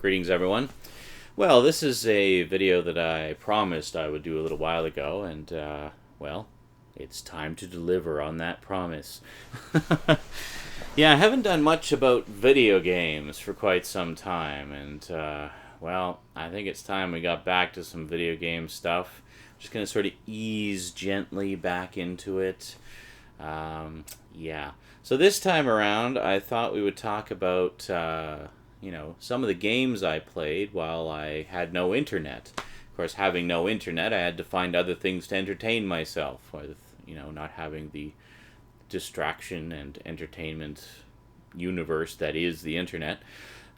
Greetings, everyone. Well, this is a video that I promised I would do a little while ago, and, well, it's time to deliver on that promise. Yeah, I haven't done much about video games for quite some time, and, well, I think it's time we got back to some video game stuff. Just going to sort of ease gently back into it. Yeah. So this time around, I thought we would talk about, some of the games I played while I had no internet. Of course, having no internet, I had to find other things to entertain myself with, not having the distraction and entertainment universe that is the internet.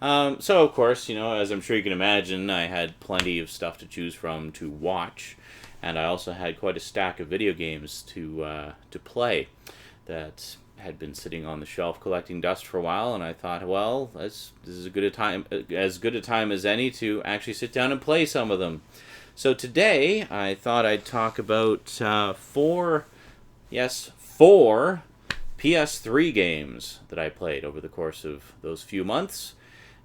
So, of course, as I'm sure you can imagine, I had plenty of stuff to choose from to watch, and I also had quite a stack of video games to play that had been sitting on the shelf collecting dust for a while, and I thought, well, this is as good a time as any to actually sit down and play some of them. So today, I thought I'd talk about four PS3 games that I played over the course of those few months,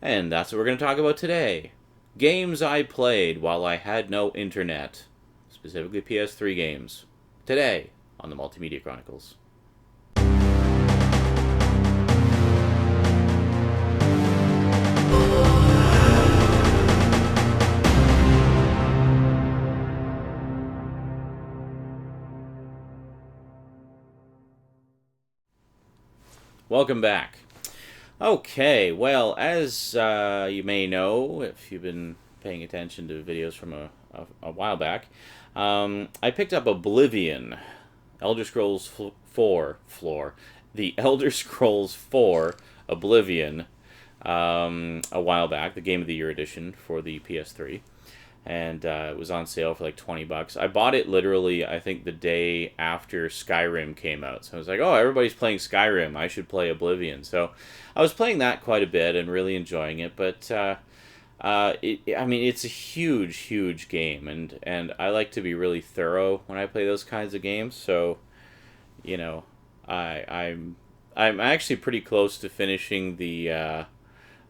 and that's what we're going to talk about today. Games I played while I had no internet, specifically PS3 games, today on the Multimedia Chronicles. Welcome back. Okay, well, as you may know, if you've been paying attention to videos from a while back, I picked up Oblivion, Elder Scrolls 4 the Elder Scrolls 4 Oblivion, a while back, the Game of the Year edition for the PS3. And it was on sale for like $20. I bought it literally, I think, the day after Skyrim came out. So I was like, oh, everybody's playing Skyrim. I should play Oblivion. So I was playing that quite a bit and really enjoying it. But, it's a huge, huge game. And I like to be really thorough when I play those kinds of games. So, I'm actually pretty close to finishing the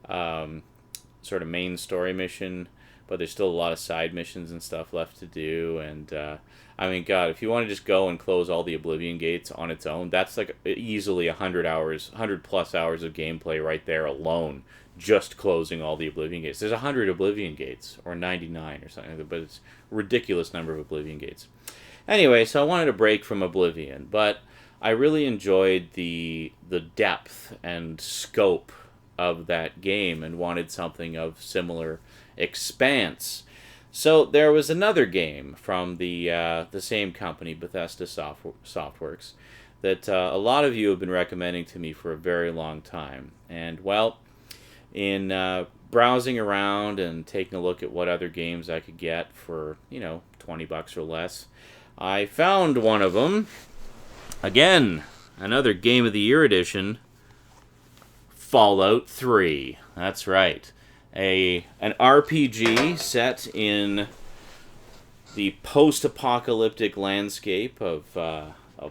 sort of main story mission, but there's still a lot of side missions and stuff left to do. And God, if you want to just go and close all the Oblivion gates on its own, that's like easily 100 plus hours of gameplay right there alone, just closing all the Oblivion gates. There's 100 Oblivion gates, or 99 or something, but it's a ridiculous number of Oblivion gates. Anyway, so I wanted a break from Oblivion, but I really enjoyed the depth and scope of that game and wanted something of similar expanse. So there was another game from the same company, Bethesda Softworks, that a lot of you have been recommending to me for a very long time. And, well, in browsing around and taking a look at what other games I could get for, $20 or less, I found one of them. Again, another Game of the Year edition, Fallout 3. That's right. An RPG set in the post-apocalyptic landscape of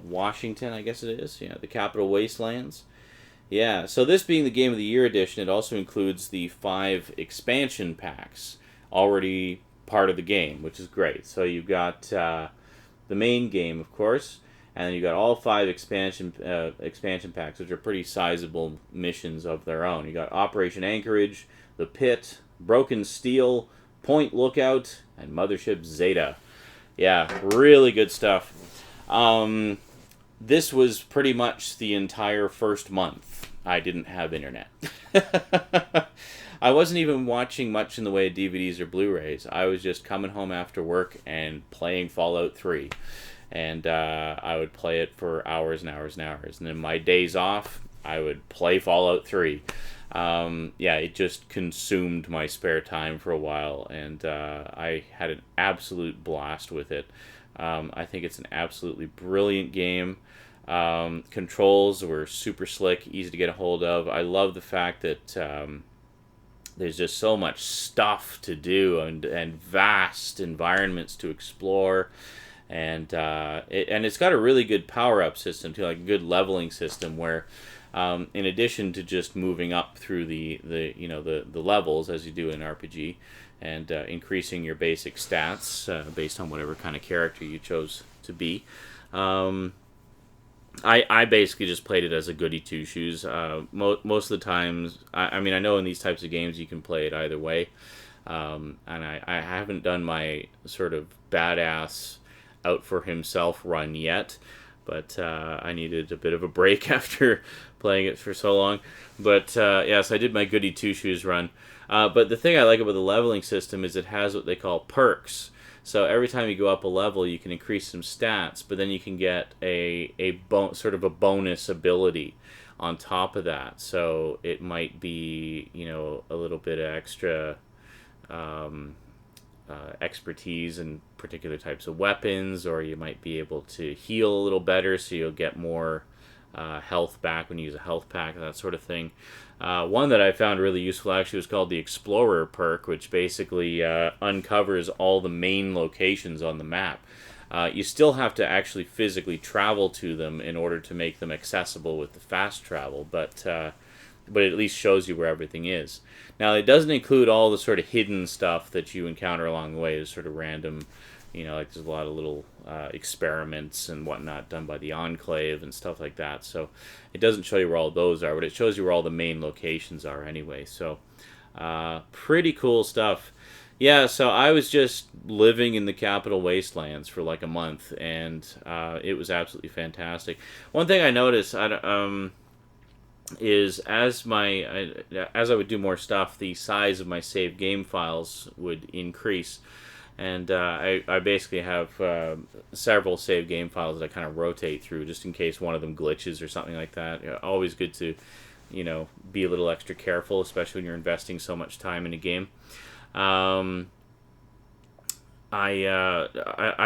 Washington, I guess it is. The Capital Wastelands. Yeah, so this being the Game of the Year edition, it also includes the 5 expansion packs already part of the game, which is great. So you've got the main game, of course, and then you got all 5 expansion packs, which are pretty sizable missions of their own. You got Operation Anchorage, The Pit, Broken Steel, Point Lookout, and Mothership Zeta. Yeah, really good stuff. This was pretty much the entire first month I didn't have internet. I wasn't even watching much in the way of DVDs or Blu-rays. I was just coming home after work and playing Fallout 3. And I would play it for hours and hours and hours. And then my days off, I would play Fallout 3. It just consumed my spare time for a while, and I had an absolute blast with it. I think it's an absolutely brilliant game. Controls were super slick, easy to get a hold of. I love the fact that there's just so much stuff to do and vast environments to explore. And it's got a really good power-up system too, like a good leveling system where in addition to just moving up through the levels as you do in RPG, and increasing your basic stats based on whatever kind of character you chose to be. I basically just played it as a goody two shoes. Most of the times, I mean, I know in these types of games you can play it either way, and I haven't done my sort of badass out for himself run yet, but I needed a bit of a break after playing it for so long. But yeah, so I did my goody two shoes run. But the thing I like about the leveling system is it has what they call perks. So every time you go up a level, you can increase some stats, but then you can get sort of a bonus ability on top of that. So it might be, a little bit of extra expertise in particular types of weapons, or you might be able to heal a little better, so you'll get more health back when you use a health pack, that sort of thing. One that I found really useful actually was called the Explorer perk, which basically uncovers all the main locations on the map. You still have to actually physically travel to them in order to make them accessible with the fast travel, but it at least shows you where everything is. Now, it doesn't include all the sort of hidden stuff that you encounter along the way. There's sort of random, like there's a lot of little experiments and whatnot done by the Enclave and stuff like that. So it doesn't show you where all those are, but it shows you where all the main locations are anyway. So pretty cool stuff. Yeah, so I was just living in the Capital Wastelands for like a month, and it was absolutely fantastic. One thing I noticed, is as I would do more stuff, the size of my save game files would increase, and I basically have several save game files that I kind of rotate through just in case one of them glitches or something like that. Always good to be a little extra careful, especially when you're investing so much time in a game. I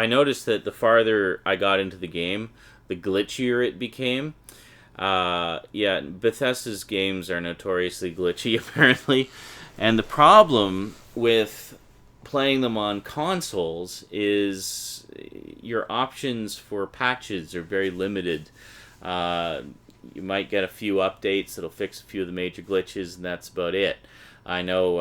noticed that the farther I got into the game, the glitchier it became. Yeah, Bethesda's games are notoriously glitchy, apparently. And the problem with playing them on consoles is your options for patches are very limited. You might get a few updates that'll fix a few of the major glitches, and that's about it. I know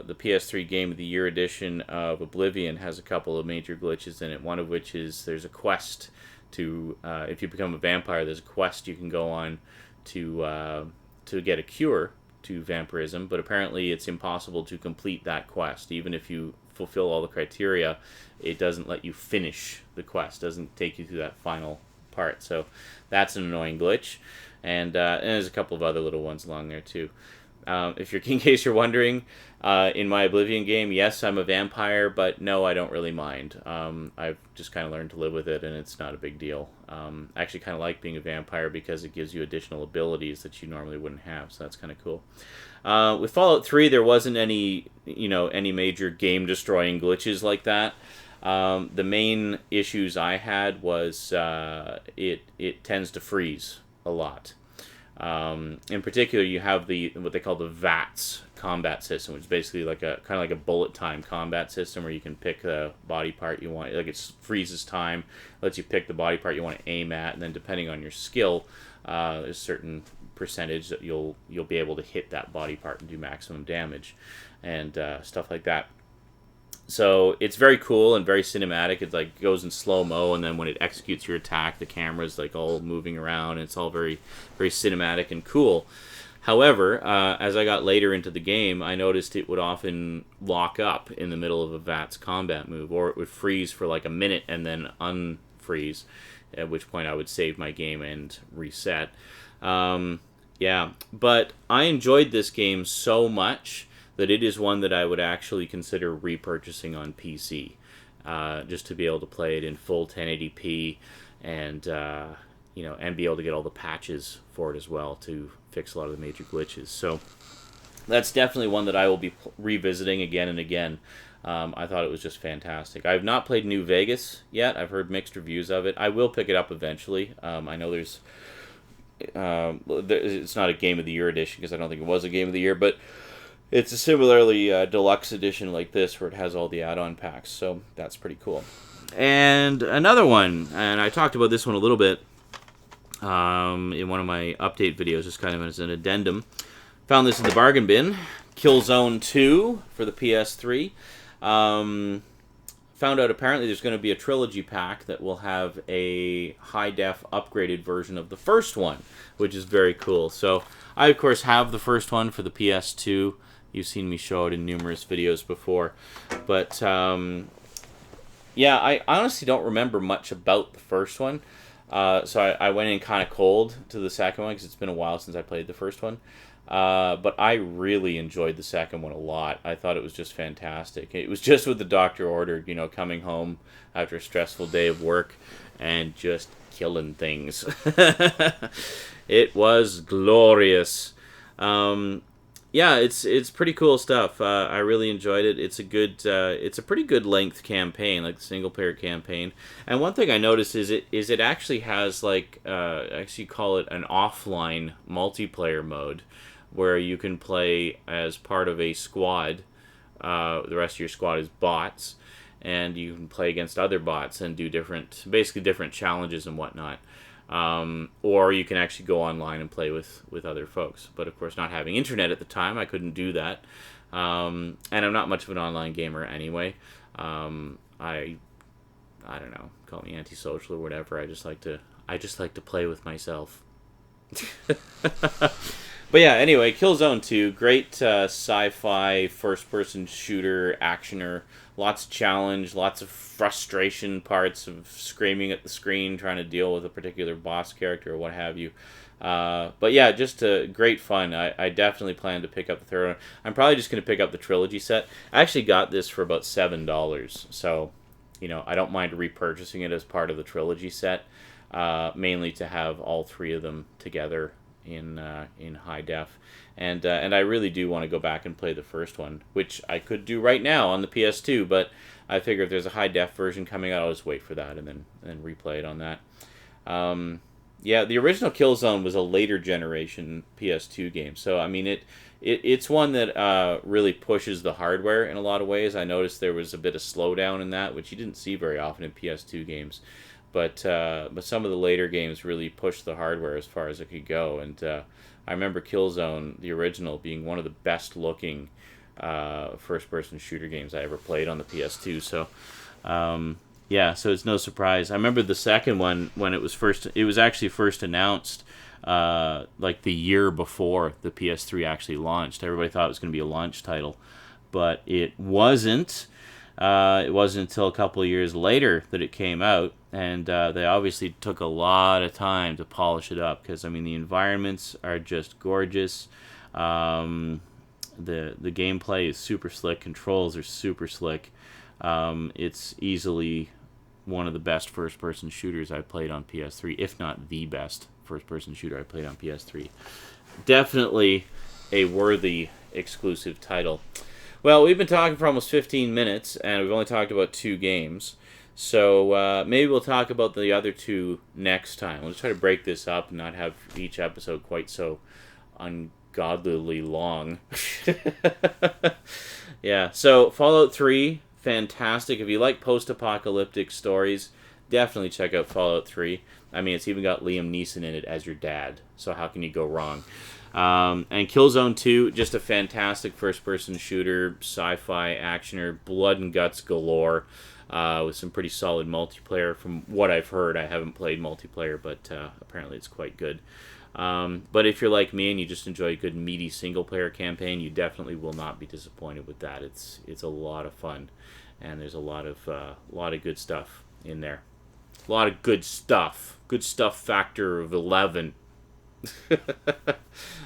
the PS3 Game of the Year edition of Oblivion has a couple of major glitches in it, one of which is there's a quest to if you become a vampire, there's a quest you can go on to get a cure to vampirism, but apparently it's impossible to complete that quest. Even if you fulfill all the criteria, it doesn't let you finish the quest, doesn't take you through that final part. So that's an annoying glitch, and there's a couple of other little ones along there too. In case you're wondering, in my Oblivion game, yes, I'm a vampire, but no, I don't really mind. I've just kind of learned to live with it, and it's not a big deal. I actually kind of like being a vampire because it gives you additional abilities that you normally wouldn't have, so that's kind of cool. With Fallout 3, there wasn't any major game-destroying glitches like that. The main issues I had was it tends to freeze a lot. In particular, you have what they call the VATS combat system, which is basically like kind of like a bullet time combat system where you can pick the body part you want. Like it freezes time, lets you pick the body part you want to aim at, and then depending on your skill, there's a certain percentage that you'll be able to hit that body part and do maximum damage, and stuff like that. So it's very cool and very cinematic. It like goes in slow-mo, and then when it executes your attack, the camera's like all moving around, and it's all very, very cinematic and cool. However, as I got later into the game, I noticed it would often lock up in the middle of a VATS combat move, or it would freeze for like a minute and then unfreeze, at which point I would save my game and reset. Yeah, but I enjoyed this game so much that it is one that I would actually consider repurchasing on PC, just to be able to play it in full 1080p, and and be able to get all the patches for it as well to fix a lot of the major glitches. So that's definitely one that I will be revisiting again and again. I thought it was just fantastic. I have not played New Vegas yet. I've heard mixed reviews of it. I will pick it up eventually. I know it's not a Game of the Year edition because I don't think it was a Game of the Year, but it's a similarly deluxe edition like this where it has all the add-on packs, so that's pretty cool. And another one, and I talked about this one a little bit, in one of my update videos, just kind of as an addendum. Found this in the bargain bin. Killzone II for the PS3. Found out apparently there's going to be a trilogy pack that will have a high-def upgraded version of the first one, which is very cool. So I, of course, have the first one for the PS2. You've seen me show it in numerous videos before. But, yeah, I honestly don't remember much about the first one. So I went in kind of cold to the second one because it's been a while since I played the first one. But I really enjoyed the second one a lot. I thought it was just fantastic. It was just what the doctor ordered, you know, coming home after a stressful day of work and just killing things. It was glorious. Yeah, it's pretty cool stuff. I really enjoyed it. It's a pretty good length campaign, like the single player campaign. And one thing I noticed is it actually has like actually call it an offline multiplayer mode, where you can play as part of a squad. The rest of your squad is bots, and you can play against other bots and do basically different challenges and whatnot. Or you can actually go online and play with other folks. But of course, not having internet at the time, I couldn't do that. And I'm not much of an online gamer anyway. I don't know, call me antisocial or whatever. I just like to play with myself. But yeah, anyway, Killzone 2, great sci-fi first-person shooter, actioner, lots of challenge, lots of frustration parts of screaming at the screen, trying to deal with a particular boss character or what have you. But yeah, just great fun. I definitely plan to pick up the third one. I'm probably just going to pick up the trilogy set. I actually got this for about $7, so you know I don't mind repurchasing it as part of the trilogy set, mainly to have all three of them together in high def, and I really do want to go back and play the first one, which I could do right now on the PS2, but I figure if there's a high def version coming out, I'll just wait for that and then replay it on that. Yeah, the original Killzone was a later generation PS2 game, so I mean it's one that really pushes the hardware in a lot of ways. I noticed there was a bit of slowdown in that, which you didn't see very often in PS2 games. But some of the later games really pushed the hardware as far as it could go, and I remember Killzone, the original, being one of the best looking first-person shooter games I ever played on the PS2. So yeah, so it's no surprise. I remember the second one when it was actually first announced like the year before the PS3 actually launched. Everybody thought it was going to be a launch title, but it wasn't. It wasn't until a couple of years later that it came out, and they obviously took a lot of time to polish it up, because I mean the environments are just gorgeous. The gameplay is super slick, controls are super slick. It's easily one of the best first-person shooters I've played on PS3, if not the best first-person shooter I played on PS3. Definitely a worthy exclusive title. Well, we've been talking for almost 15 minutes, and we've only talked about 2 games. So maybe we'll talk about the other 2 next time. Let's try to break this up and not have each episode quite so ungodlily long. Yeah, so Fallout 3, fantastic. If you like post-apocalyptic stories, definitely check out Fallout 3. I mean, it's even got Liam Neeson in it as your dad, so how can you go wrong? And Killzone 2, just a fantastic first-person shooter, sci-fi actioner, blood and guts galore, with some pretty solid multiplayer. From what I've heard, I haven't played multiplayer, but apparently it's quite good. But if you're like me and you just enjoy a good meaty single-player campaign, you definitely will not be disappointed with that. It's a lot of fun, and there's a lot of good stuff in there. A lot of good stuff. Good stuff factor of 11.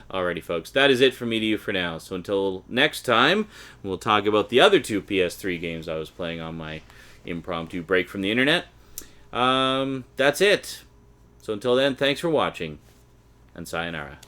Alrighty, folks, that is it from me to you for now. So until next time, we'll talk about the other 2 PS3 games I was playing on my impromptu break from the internet. That's it. So until then, thanks for watching, and sayonara.